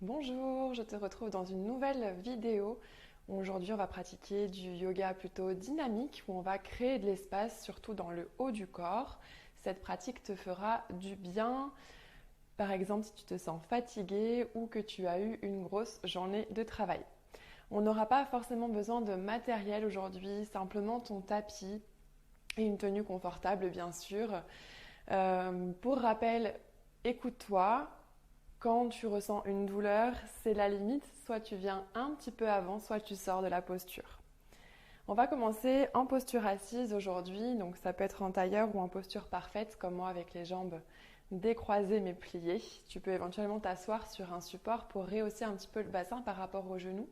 Bonjour, je te retrouve dans une nouvelle vidéo. Aujourd'hui, on va pratiquer du yoga plutôt dynamique où on va créer de l'espace, surtout dans le haut du corps. Cette pratique te fera du bien. Par exemple, si tu te sens fatigué ou que tu as eu une grosse journée de travail. On n'aura pas forcément besoin de matériel aujourd'hui, simplement ton tapis et une tenue confortable, bien sûr. Pour rappel, écoute-toi. Quand tu ressens une douleur, c'est la limite. Soit tu viens un petit peu avant, soit tu sors de la posture. On va commencer en posture assise aujourd'hui. Donc ça peut être en tailleur ou en posture parfaite, comme moi avec les jambes décroisées mais pliées. Tu peux éventuellement t'asseoir sur un support pour rehausser un petit peu le bassin par rapport aux genoux.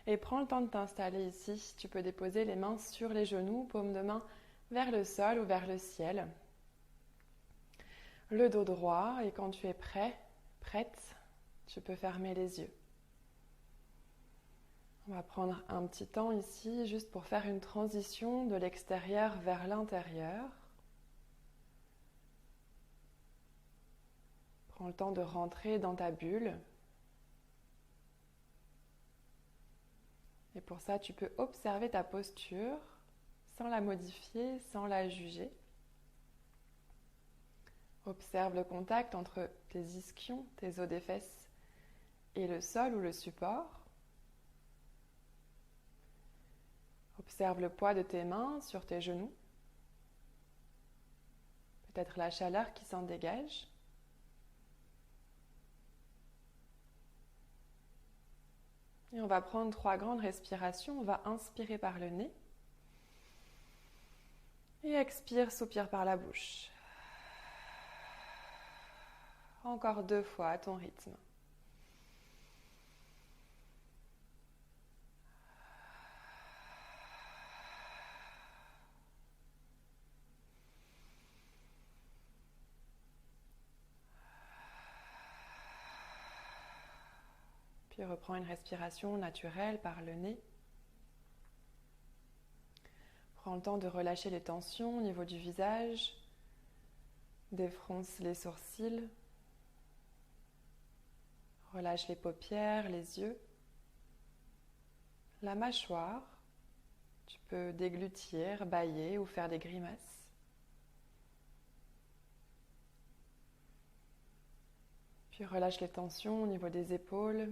Et prends le temps de t'installer ici. Tu peux déposer les mains sur les genoux, paume de main vers le sol ou vers le ciel. Le dos droit, et quand tu es prêt, prête, tu peux fermer les yeux. On va prendre un petit temps ici juste pour faire une transition de l'extérieur vers l'intérieur. Prends le temps de rentrer dans ta bulle. Et pour ça, tu peux observer ta posture sans la modifier, sans la juger. Observe le contact entre tes ischions, tes os des fesses et le sol ou le support. Observe le poids de tes mains sur tes genoux. Peut-être la chaleur qui s'en dégage. Et on va prendre 3 grandes respirations. On va inspirer par le nez. Et expire, soupire par la bouche. Encore 2 fois à ton rythme. Puis reprends une respiration naturelle par le nez. Prends le temps de relâcher les tensions au niveau du visage. Défronce les sourcils. Relâche les paupières, les yeux. La mâchoire. Tu peux déglutir, bâiller ou faire des grimaces. Puis relâche les tensions au niveau des épaules,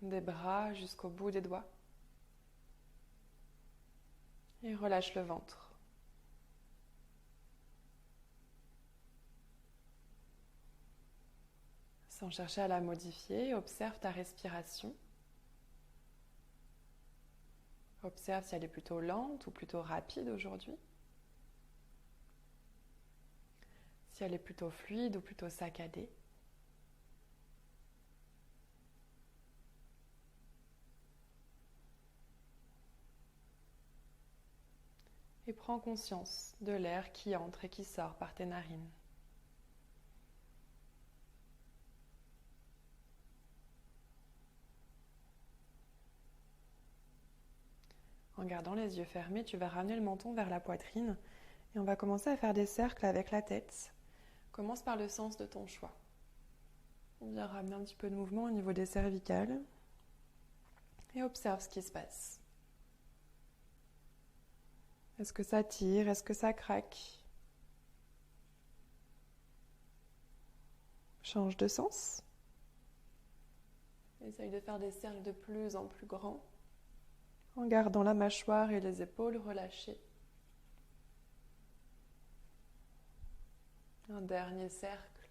des bras jusqu'au bout des doigts. Et relâche le ventre. Sans chercher à la modifier, observe ta respiration. Observe si elle est plutôt lente ou plutôt rapide aujourd'hui. Si elle est plutôt fluide ou plutôt saccadée. Et prends conscience de l'air qui entre et qui sort par tes narines. En gardant les yeux fermés, tu vas ramener le menton vers la poitrine et on va commencer à faire des cercles avec la tête. Commence par le sens de ton choix. On vient ramener un petit peu de mouvement au niveau des cervicales et observe ce qui se passe. Est-ce que ça tire? Est-ce que ça craque? Change de sens. Essaye de faire des cercles de plus en plus grands en gardant la mâchoire et les épaules relâchées. Un dernier cercle.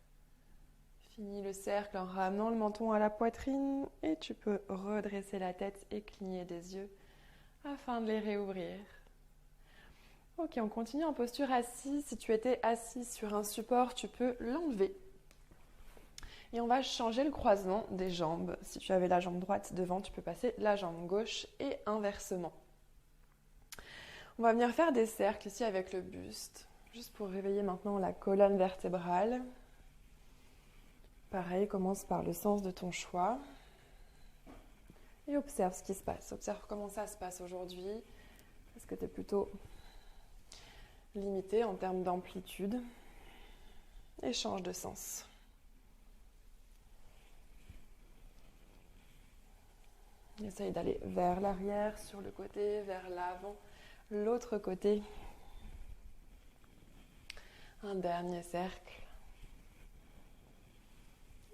Finis le cercle en ramenant le menton à la poitrine et tu peux redresser la tête et cligner des yeux afin de les réouvrir. Ok, on continue en posture assise. Si tu étais assis sur un support, tu peux l'enlever. Et on va changer le croisement des jambes. Si tu avais la jambe droite devant, tu peux passer la jambe gauche et inversement. On va venir faire des cercles ici avec le buste, juste pour réveiller maintenant la colonne vertébrale. Pareil, commence par le sens de ton choix. Et observe ce qui se passe. Observe comment ça se passe aujourd'hui. Est-ce que tu es plutôt limité en termes d'amplitude? Et change de sens. Essaye d'aller vers l'arrière, sur le côté, vers l'avant, l'autre côté. Un dernier cercle.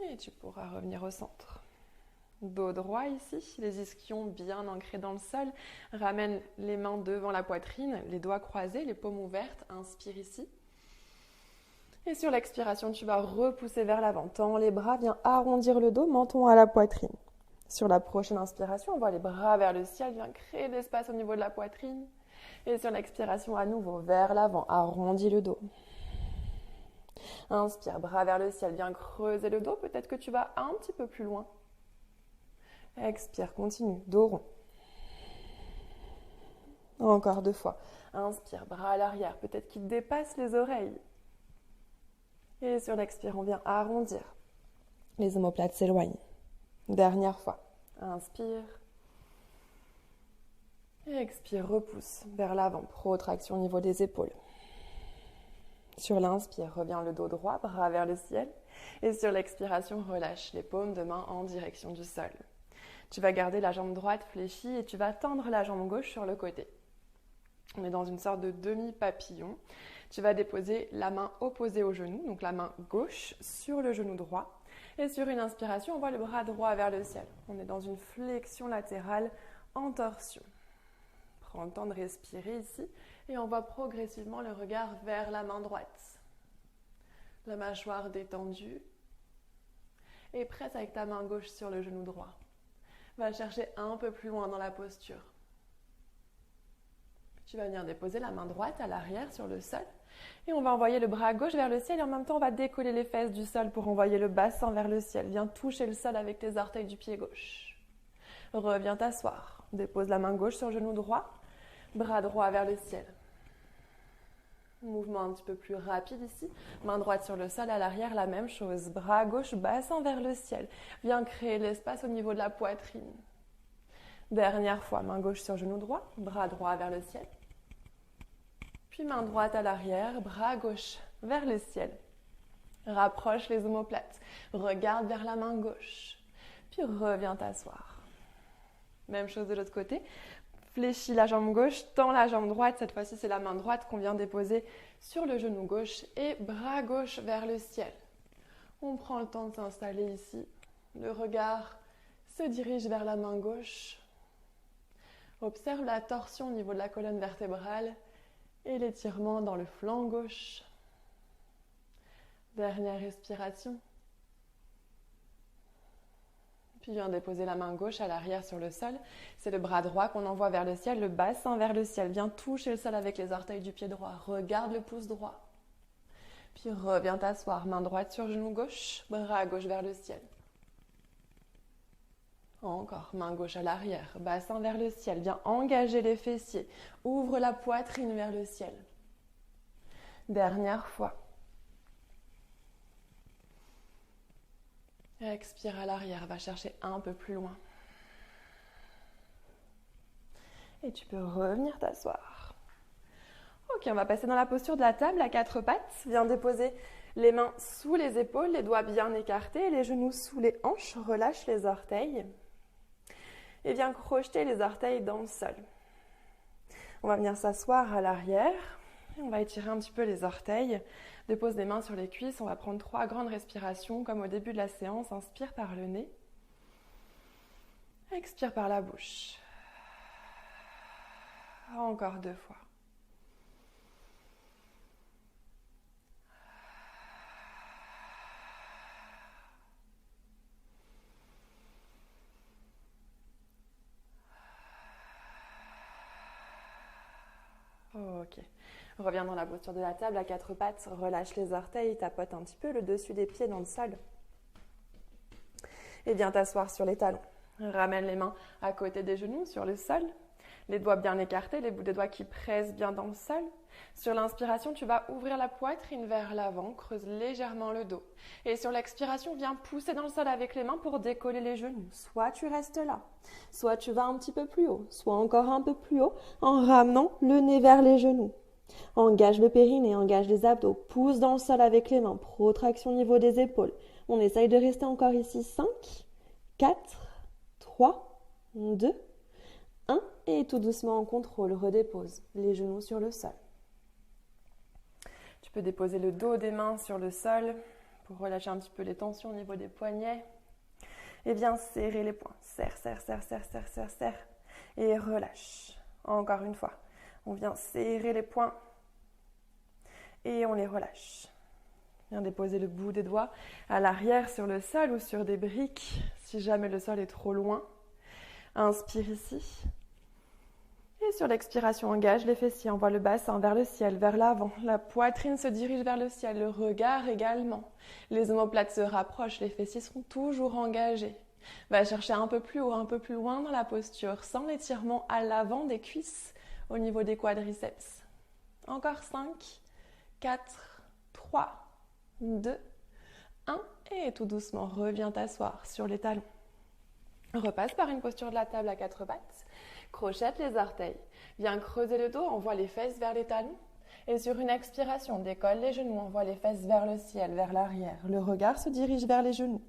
Et tu pourras revenir au centre. Dos droit ici, les ischions bien ancrés dans le sol. Ramène les mains devant la poitrine, les doigts croisés, les paumes ouvertes. Inspire ici. Et sur l'expiration, tu vas repousser vers l'avant. Tends les bras, viens arrondir le dos, menton à la poitrine. Sur la prochaine inspiration, envoie les bras vers le ciel, viens créer de l'espace au niveau de la poitrine. Et sur l'expiration, à nouveau, vers l'avant, arrondis le dos. Inspire, bras vers le ciel, viens creuser le dos. Peut-être que tu vas un petit peu plus loin. Expire, continue, dos rond. Encore 2 fois. Inspire, bras à l'arrière, peut-être qu'il dépasse les oreilles. Et sur l'expire, on vient arrondir. Les omoplates s'éloignent. Dernière fois. Inspire. Et expire, repousse vers l'avant. Protraction au niveau des épaules. Sur l'inspire, reviens le dos droit, bras vers le ciel. Et sur l'expiration, relâche les paumes de main en direction du sol. Tu vas garder la jambe droite fléchie et tu vas tendre la jambe gauche sur le côté. On est dans une sorte de demi-papillon. Tu vas déposer la main opposée au genou, donc la main gauche sur le genou droit. Et sur une inspiration, on voit le bras droit vers le ciel. On est dans une flexion latérale en torsion. Prends le temps de respirer ici et on voit progressivement le regard vers la main droite. La mâchoire détendue et presse avec ta main gauche sur le genou droit. Va chercher un peu plus loin dans la posture. Tu vas venir déposer la main droite à l'arrière sur le sol. Et on va envoyer le bras gauche vers le ciel et en même temps on va décoller les fesses du sol pour envoyer le bassin vers le ciel. Viens toucher le sol avec les orteils du pied gauche. Reviens t'asseoir. Dépose la main gauche sur le genou droit. Bras droit vers le ciel. Mouvement un petit peu plus rapide ici. Main droite sur le sol, à l'arrière, la même chose. Bras gauche, bassin vers le ciel. Viens créer l'espace au niveau de la poitrine. Dernière fois, main gauche sur genou droit, bras droit vers le ciel. Puis main droite à l'arrière, bras gauche vers le ciel. Rapproche les omoplates. Regarde vers la main gauche. Puis reviens t'asseoir. Même chose de l'autre côté. Fléchis la jambe gauche, tends la jambe droite. Cette fois-ci, c'est la main droite qu'on vient déposer sur le genou gauche et bras gauche vers le ciel. On prend le temps de s'installer ici. Le regard se dirige vers la main gauche. Observe la torsion au niveau de la colonne vertébrale et l'étirement dans le flanc gauche. Dernière respiration. Puis viens déposer la main gauche à l'arrière sur le sol. C'est le bras droit qu'on envoie vers le ciel, le bassin vers le ciel. Viens toucher le sol avec les orteils du pied droit. Regarde le pouce droit. Puis reviens t'asseoir, main droite sur genou gauche, bras gauche vers le ciel. Encore, main gauche à l'arrière, bassin vers le ciel. Viens engager les fessiers. Ouvre la poitrine vers le ciel. Dernière fois. Expire à l'arrière, va chercher un peu plus loin. Et tu peux revenir t'asseoir. Ok, on va passer dans la posture de la table à 4 pattes. Viens déposer les mains sous les épaules, les doigts bien écartés, les genoux sous les hanches. Relâche les orteils. Et viens crocheter les orteils dans le sol. On va venir s'asseoir à l'arrière. Et on va étirer un petit peu les orteils. Dépose les mains sur les cuisses. On va prendre 3 grandes respirations comme au début de la séance. Inspire par le nez. Expire par la bouche. Encore 2 fois. Ok. Reviens dans la posture de la table à 4 pattes. Relâche les orteils, tapote un petit peu le dessus des pieds dans le sol. Et viens t'asseoir sur les talons. Ramène les mains à côté des genoux sur le sol. Les doigts bien écartés, les bouts des doigts qui pressent bien dans le sol. Sur l'inspiration, tu vas ouvrir la poitrine vers l'avant, creuse légèrement le dos. Et sur l'expiration, viens pousser dans le sol avec les mains pour décoller les genoux. Soit tu restes là, soit tu vas un petit peu plus haut, soit encore un peu plus haut en ramenant le nez vers les genoux. Engage le périnée, engage les abdos, pousse dans le sol avec les mains, protraction au niveau des épaules. On essaye de rester encore ici. 5, 4, 3, 2, 1. Et tout doucement en contrôle, redépose les genoux sur le sol. Tu peux déposer le dos des mains sur le sol pour relâcher un petit peu les tensions au niveau des poignets. Et viens serrer les poings. Serre, serre, serre, serre, serre, serre, serre. Et relâche. Encore une fois. On vient serrer les poings. Et on les relâche. Viens déposer le bout des doigts à l'arrière sur le sol ou sur des briques, si jamais le sol est trop loin. Inspire ici. Et sur l'expiration, engage les fessiers, envoie le bassin vers le ciel, vers l'avant. La poitrine se dirige vers le ciel, le regard également. Les omoplates se rapprochent, les fessiers seront toujours engagés. Va chercher un peu plus haut, un peu plus loin dans la posture, sans l'étirement à l'avant des cuisses, au niveau des quadriceps. Encore 5, 4, 3, 2, 1. Et tout doucement, reviens t'asseoir sur les talons. Repasse par une posture de la table à 4 pattes. Crochette les orteils. Viens creuser le dos, envoie les fesses vers les talons. Et sur une expiration, décolle les genoux, envoie les fesses vers le ciel, vers l'arrière. Le regard se dirige vers les genoux.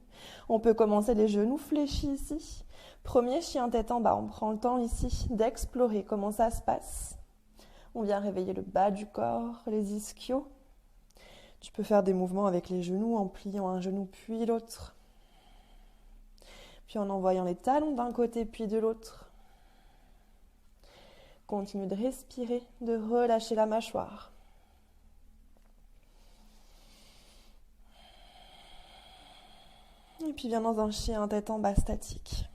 On peut commencer les genoux fléchis ici. Premier chien tête en bas. On prend le temps ici d'explorer comment ça se passe. On vient réveiller le bas du corps, les ischios. Tu peux faire des mouvements avec les genoux en pliant un genou puis l'autre. Puis en envoyant les talons d'un côté puis de l'autre. Continue de respirer, de relâcher la mâchoire. Et puis viens dans un chien tête en bas statique.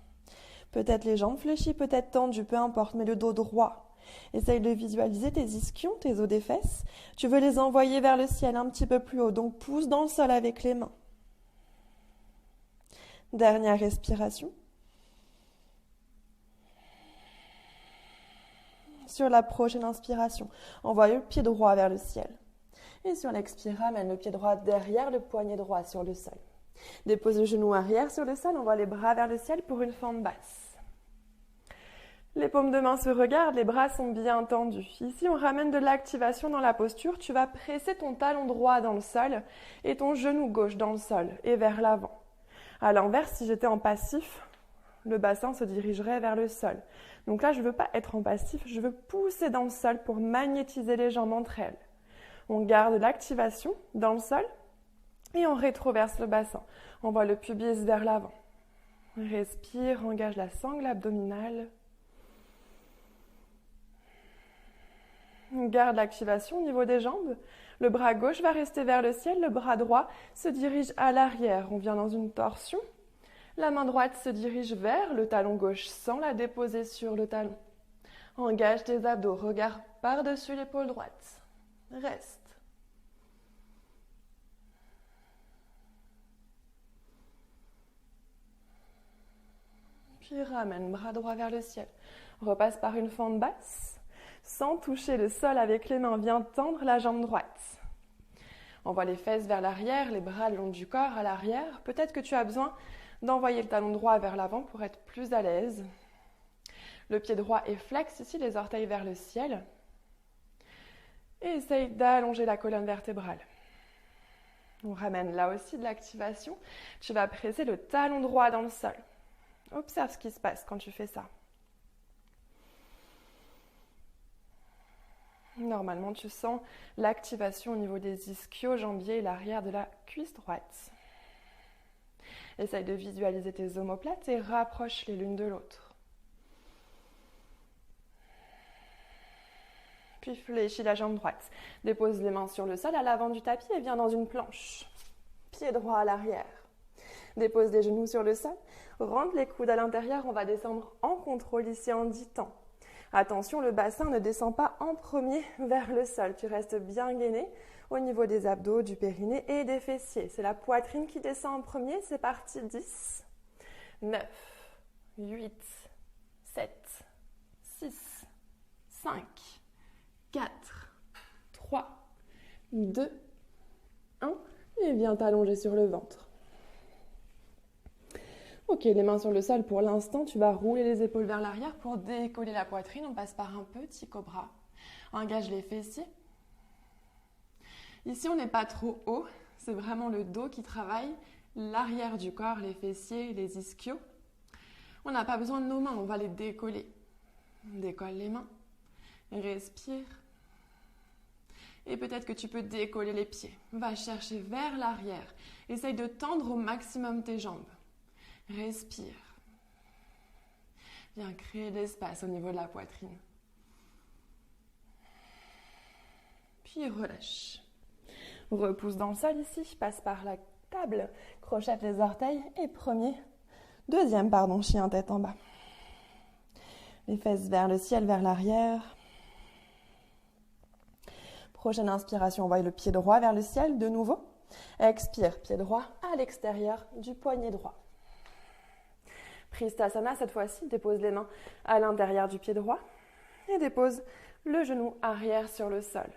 Peut-être les jambes fléchies, peut-être tendues, peu importe, mais le dos droit. Essaye de visualiser tes ischions, tes os des fesses. Tu veux les envoyer vers le ciel un petit peu plus haut, donc pousse dans le sol avec les mains. Dernière respiration. Sur la prochaine inspiration, envoie le pied droit vers le ciel. Et sur l'expire, amène le pied droit derrière le poignet droit sur le sol. Dépose le genou arrière sur le sol, envoie les bras vers le ciel pour une fente basse. Les paumes de main se regardent, les bras sont bien tendus. Ici, on ramène de l'activation dans la posture. Tu vas presser ton talon droit dans le sol et ton genou gauche dans le sol et vers l'avant. À l'inverse, si j'étais en passif, le bassin se dirigerait vers le sol. Donc là, je ne veux pas être en passif, je veux pousser dans le sol pour magnétiser les jambes entre elles. On garde l'activation dans le sol et on rétroverse le bassin. On voit le pubis vers l'avant. Respire, engage la sangle abdominale. On garde l'activation au niveau des jambes. Le bras gauche va rester vers le ciel, le bras droit se dirige à l'arrière. On vient dans une torsion. La main droite se dirige vers le talon gauche sans la déposer sur le talon. Engage tes abdos, regard par-dessus l'épaule droite. Reste. Puis ramène bras droit vers le ciel. Repasse par une fente basse. Sans toucher le sol avec les mains, viens tendre la jambe droite. Envoie les fesses vers l'arrière, les bras le long du corps à l'arrière. Peut-être que tu as besoin d'envoyer le talon droit vers l'avant pour être plus à l'aise. Le pied droit est flex ici, les orteils vers le ciel. Et essaye d'allonger la colonne vertébrale. On ramène là aussi de l'activation. Tu vas presser le talon droit dans le sol. Observe ce qui se passe quand tu fais ça. Normalement, tu sens l'activation au niveau des ischios, jambiers et l'arrière de la cuisse droite. Essaye de visualiser tes omoplates et rapproche-les l'une de l'autre. Puis fléchis la jambe droite. Dépose les mains sur le sol à l'avant du tapis et viens dans une planche. Pied droit à l'arrière. Dépose les genoux sur le sol. Rentre les coudes à l'intérieur. On va descendre en contrôle ici en 10 temps. Attention, le bassin ne descend pas en premier vers le sol. Tu restes bien gainé au niveau des abdos, du périnée et des fessiers. C'est la poitrine qui descend en premier. C'est parti. 10, 9, 8, 7, 6, 5, 4, 3, 2, 1. Et viens t'allonger sur le ventre. Ok, les mains sur le sol pour l'instant. Tu vas rouler les épaules vers l'arrière pour décoller la poitrine. On passe par un petit cobra. Engage les fessiers. Ici, on n'est pas trop haut. C'est vraiment le dos qui travaille, l'arrière du corps, les fessiers, les ischios. On n'a pas besoin de nos mains, on va les décoller. On décolle les mains. Respire. Et peut-être que tu peux décoller les pieds. Va chercher vers l'arrière. Essaye de tendre au maximum tes jambes. Respire. Viens créer de l'espace au niveau de la poitrine. Puis relâche. Repousse dans le sol ici, passe par la table, crochette les orteils et deuxième, chien tête en bas. Les fesses vers le ciel, vers l'arrière. Prochaine inspiration, envoie le pied droit vers le ciel de nouveau. Expire, pied droit à l'extérieur du poignet droit. Pristasana, cette fois-ci, dépose les mains à l'intérieur du pied droit et dépose le genou arrière sur le sol.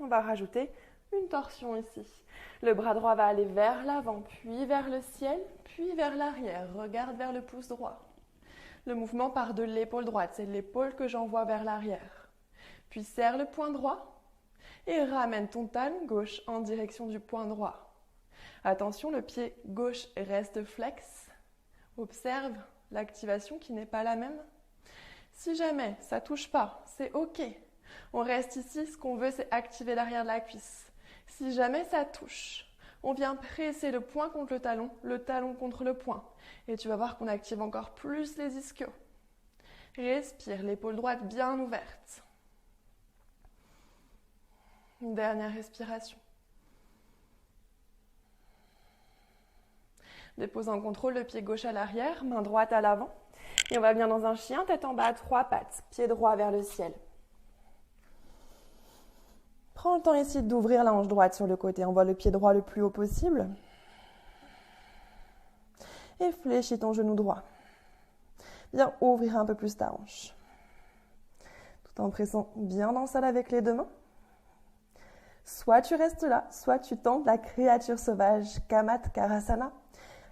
On va rajouter une torsion ici. Le bras droit va aller vers l'avant, puis vers le ciel, puis vers l'arrière. Regarde vers le pouce droit. Le mouvement part de l'épaule droite, c'est l'épaule que j'envoie vers l'arrière. Puis serre le poing droit et ramène ton talon gauche en direction du poing droit. Attention, le pied gauche reste flex. Observe l'activation qui n'est pas la même. Si jamais ça ne touche pas, c'est OK. On reste ici, ce qu'on veut, c'est activer l'arrière de la cuisse. Si jamais ça touche, on vient presser le poing contre le talon contre le poing. Et tu vas voir qu'on active encore plus les ischios. Respire, l'épaule droite bien ouverte. Une dernière respiration. Dépose en contrôle le pied gauche à l'arrière, main droite à l'avant. Et on va venir dans un chien, tête en bas, 3 pattes, pied droit vers le ciel. Prends le temps ici d'ouvrir la hanche droite sur le côté. Envoie le pied droit le plus haut possible. Et fléchis ton genou droit. Viens ouvrir un peu plus ta hanche. Tout en pressant bien dans le sol avec les deux mains. Soit tu restes là, soit tu tentes la créature sauvage, Kamatkarasana.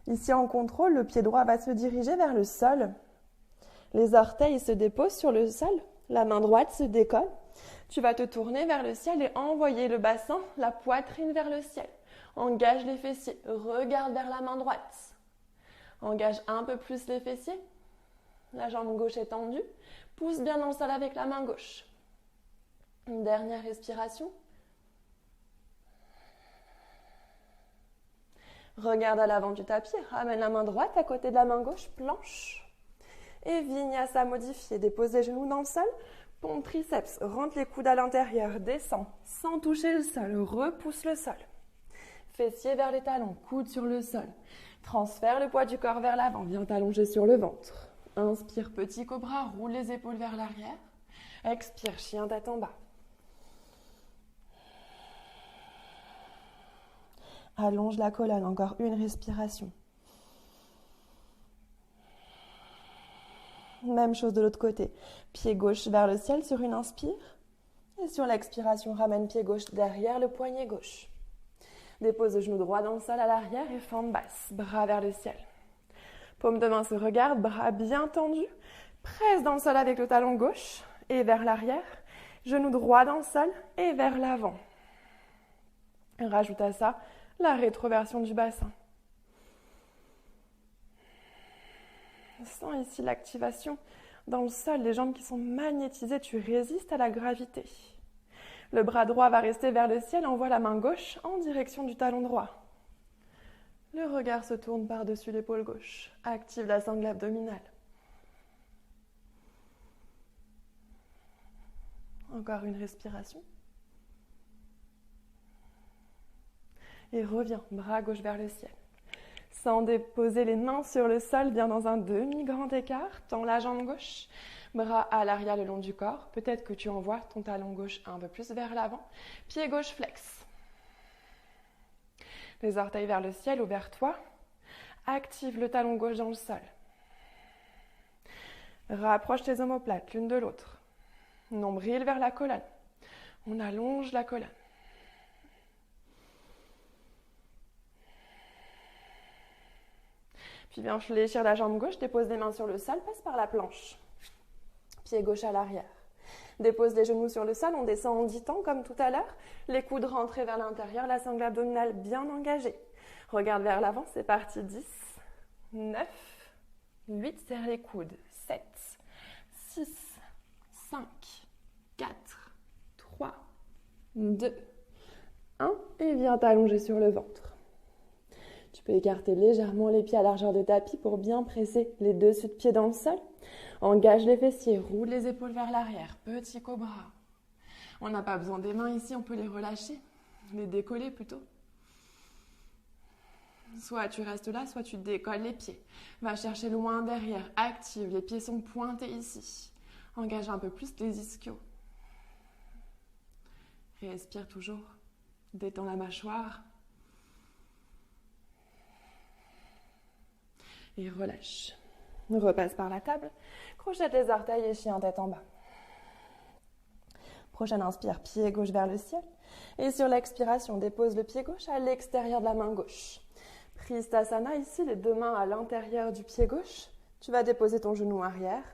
Ici en contrôle, le pied droit va se diriger vers le sol. Les orteils se déposent sur le sol. La main droite se décolle. Tu vas te tourner vers le ciel et envoyer le bassin, la poitrine vers le ciel. Engage les fessiers. Regarde vers la main droite. Engage un peu plus les fessiers. La jambe gauche est tendue. Pousse bien dans le sol avec la main gauche. Une dernière respiration. Regarde à l'avant du tapis, ramène la main droite à côté de la main gauche, planche. Et vinyasa modifié, dépose les genoux dans le sol, pompe triceps, rentre les coudes à l'intérieur, descend sans toucher le sol, repousse le sol. Fessiers vers les talons, coudes sur le sol. Transfère le poids du corps vers l'avant, viens t'allonger sur le ventre. Inspire, petit cobra, roule les épaules vers l'arrière. Expire, chien tête en bas. Allonge la colonne, encore une respiration. Même chose de l'autre côté. Pied gauche vers le ciel sur une inspire. Et sur l'expiration, ramène pied gauche derrière le poignet gauche. Dépose le genou droit dans le sol à l'arrière et fente basse. Bras vers le ciel. Paume de main se regarde, bras bien tendus. Presse dans le sol avec le talon gauche et vers l'arrière. Genou droit dans le sol et vers l'avant. Rajoute à ça la rétroversion du bassin. Sens ici l'activation dans le sol, les jambes qui sont magnétisées, tu résistes à la gravité. Le bras droit va rester vers le ciel, envoie la main gauche en direction du talon droit. Le regard se tourne par-dessus l'épaule gauche, active la sangle abdominale. Encore une respiration. Et reviens, bras gauche vers le ciel. Sans déposer les mains sur le sol, viens dans un demi-grand écart, tends la jambe gauche, bras à l'arrière le long du corps. Peut-être que tu envoies ton talon gauche un peu plus vers l'avant. Pied gauche flex. Les orteils vers le ciel ou vers toi. Active le talon gauche dans le sol. Rapproche tes omoplates l'une de l'autre. Nombril vers la colonne. On allonge la colonne. Puis viens fléchir la jambe gauche, dépose les mains sur le sol, passe par la planche. Pied gauche à l'arrière. Dépose les genoux sur le sol, on descend en 10 temps comme tout à l'heure. Les coudes rentrés vers l'intérieur, la sangle abdominale bien engagée. Regarde vers l'avant, c'est parti. 10, 9, 8, serre les coudes. 7, 6, 5, 4, 3, 2, 1. Et viens t'allonger sur le ventre. Tu peux écarter légèrement les pieds à largeur de tapis pour bien presser les dessus de pieds dans le sol. Engage les fessiers, roule les épaules vers l'arrière. Petit cobra. On n'a pas besoin des mains ici, on peut les relâcher, les décoller plutôt. Soit tu restes là, soit tu décolles les pieds. Va chercher loin derrière, active, les pieds sont pointés ici. Engage un peu plus les ischios. Respire toujours, détends la mâchoire. Et relâche. Repasse par la table, crochette les orteils et chien tête en bas. Prochaine inspire, pied gauche vers le ciel. Et sur l'expiration, dépose le pied gauche à l'extérieur de la main gauche. Pristasana, ici, les deux mains à l'intérieur du pied gauche. Tu vas déposer ton genou arrière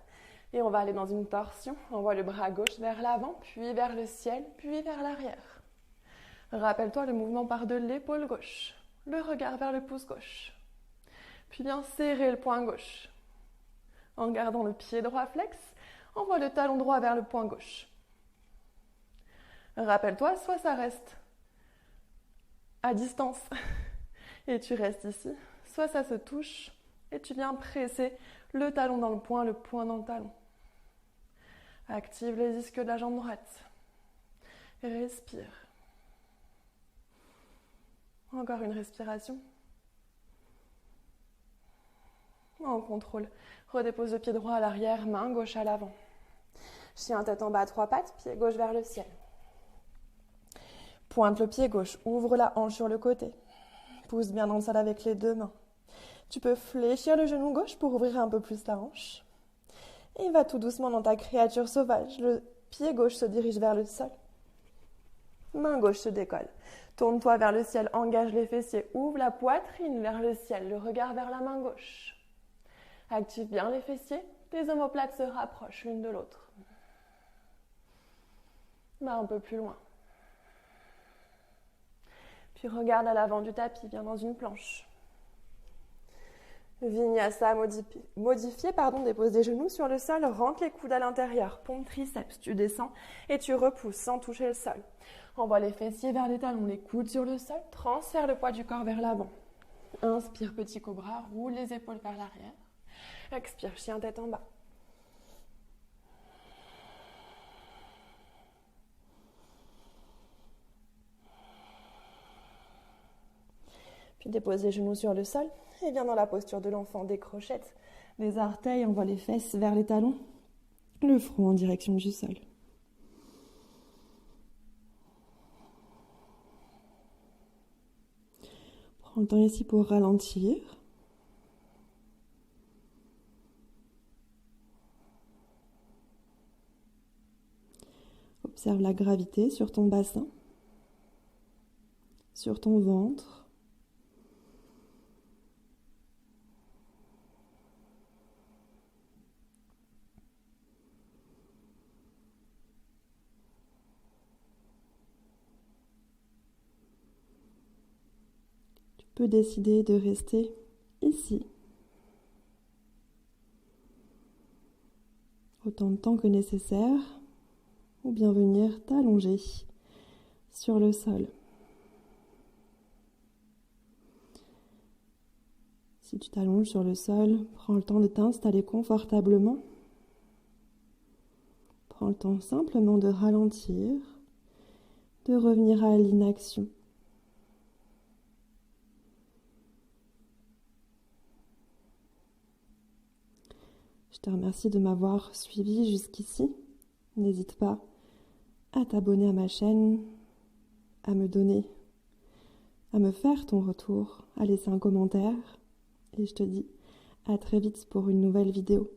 et on va aller dans une torsion. Envoie le bras gauche vers l'avant, puis vers le ciel, puis vers l'arrière. Rappelle-toi le mouvement part de l'épaule gauche, le regard vers le pouce gauche. Puis bien serrer le poing gauche. En gardant le pied droit flex, envoie le talon droit vers le poing gauche. Rappelle-toi, soit ça reste à distance et tu restes ici, soit ça se touche et tu viens presser le talon dans le poing dans le talon. Active les ischios de la jambe droite. Respire. Encore une respiration. En contrôle, redépose le pied droit à l'arrière, main gauche à l'avant. Chien tête en bas, 3 pattes, pied gauche vers le ciel. Pointe le pied gauche, ouvre la hanche sur le côté. Pousse bien dans le sol avec les deux mains. Tu peux fléchir le genou gauche pour ouvrir un peu plus la hanche. Et va tout doucement dans ta créature sauvage. Le pied gauche se dirige vers le sol. Main gauche se décolle. Tourne-toi vers le ciel, engage les fessiers, ouvre la poitrine vers le ciel, le regard vers la main gauche. Active bien les fessiers, tes omoplates se rapprochent l'une de l'autre. Va un peu plus loin. Puis regarde à l'avant du tapis, viens dans une planche. Vinyasa modifié, dépose des genoux sur le sol, rentre les coudes à l'intérieur, pompe triceps, tu descends et tu repousses sans toucher le sol. Envoie les fessiers vers les talons, les coudes sur le sol, transfère le poids du corps vers l'avant. Inspire, petit cobra, roule les épaules vers l'arrière. Expire, chien tête en bas. Puis dépose les genoux sur le sol et viens dans la posture de l'enfant, des crochettes, des orteils, envoie les fesses vers les talons, le front en direction du sol. Prends le temps ici pour ralentir. Observe la gravité sur ton bassin, sur ton ventre. Tu peux décider de rester ici autant de temps que nécessaire ou bien venir t'allonger sur le sol. Si tu t'allonges sur le sol, prends le temps de t'installer confortablement. Prends le temps simplement de ralentir, de revenir à l'inaction. Je te remercie de m'avoir suivi jusqu'ici. N'hésite pas à t'abonner à ma chaîne, à me faire ton retour, à laisser un commentaire. Et je te dis à très vite pour une nouvelle vidéo.